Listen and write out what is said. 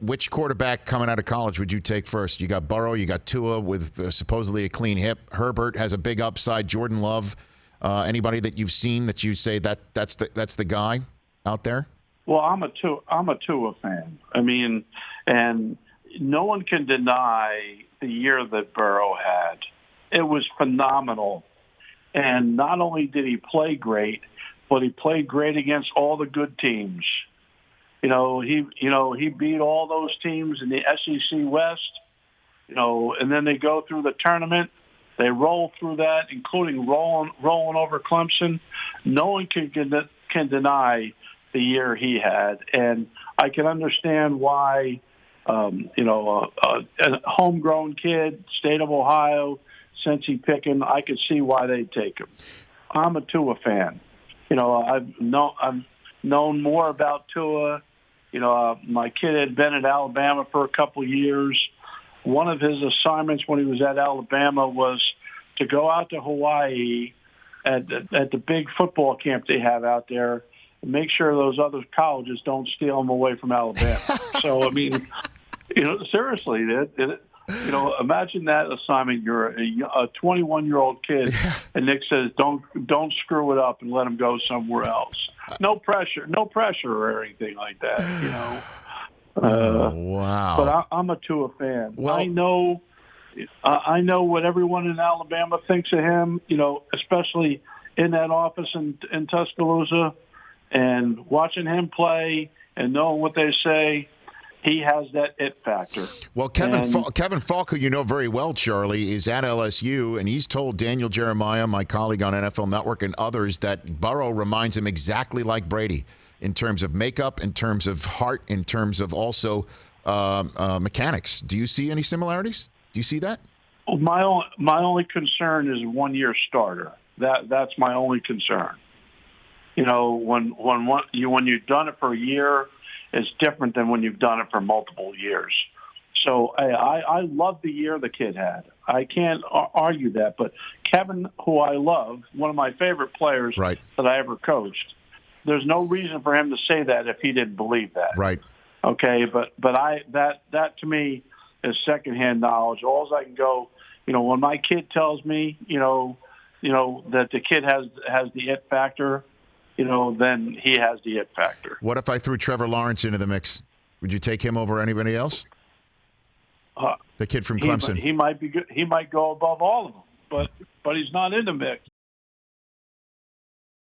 which quarterback coming out of college would you take first? You got Burrow, you got Tua with supposedly a clean hip. Herbert has a big upside. Jordan Love. Anybody that you've seen that you say that's the guy out there? Well, I'm a Tua fan. I mean, and no one can deny the year that Burrow had. It was phenomenal. And not only did he play great, but he played great against all the good teams. He beat all those teams in the SEC West. And then they go through the tournament. They roll through that, including rolling over Clemson. No one can deny the year he had, and I can understand why. A homegrown kid, state of Ohio, Cincy picking, I could see why they'd take him. I'm a Tua fan. I've known more about Tua. My kid had been at Alabama for a couple of years. One of his assignments when he was at Alabama was to go out to Hawaii at the big football camp they have out there and make sure those other colleges don't steal him away from Alabama. So, I mean, seriously, imagine that assignment. You're a 21-year-old kid, and Nick says, don't screw it up and let him go somewhere else. No pressure or anything like that, wow. But I'm a Tua fan. Well, I know what everyone in Alabama thinks of him, especially in that office in Tuscaloosa, and watching him play and knowing what they say. He has that it factor. Well, Kevin Falk, who you know very well, Charlie, is at LSU, and he's told Daniel Jeremiah, my colleague on NFL Network, and others that Burrow reminds him exactly like Brady in terms of makeup, in terms of heart, in terms of also mechanics. Do you see any similarities? Do you see that? Well, my only concern is 1-year starter. That's my only concern. When you've done it for a year, it's different than when you've done it for multiple years. So I love the year the kid had. I can't argue that. But Kevin, who I love, one of my favorite players that I ever coached, there's no reason for him to say that if he didn't believe that. Right. Okay, but that to me is secondhand knowledge. All I can go, when my kid tells me, that the kid has the it factor, then he has the it factor. What if I threw Trevor Lawrence into the mix? Would you take him over anybody else? The kid from Clemson. He might be good. He might go above all of them, but he's not in the mix.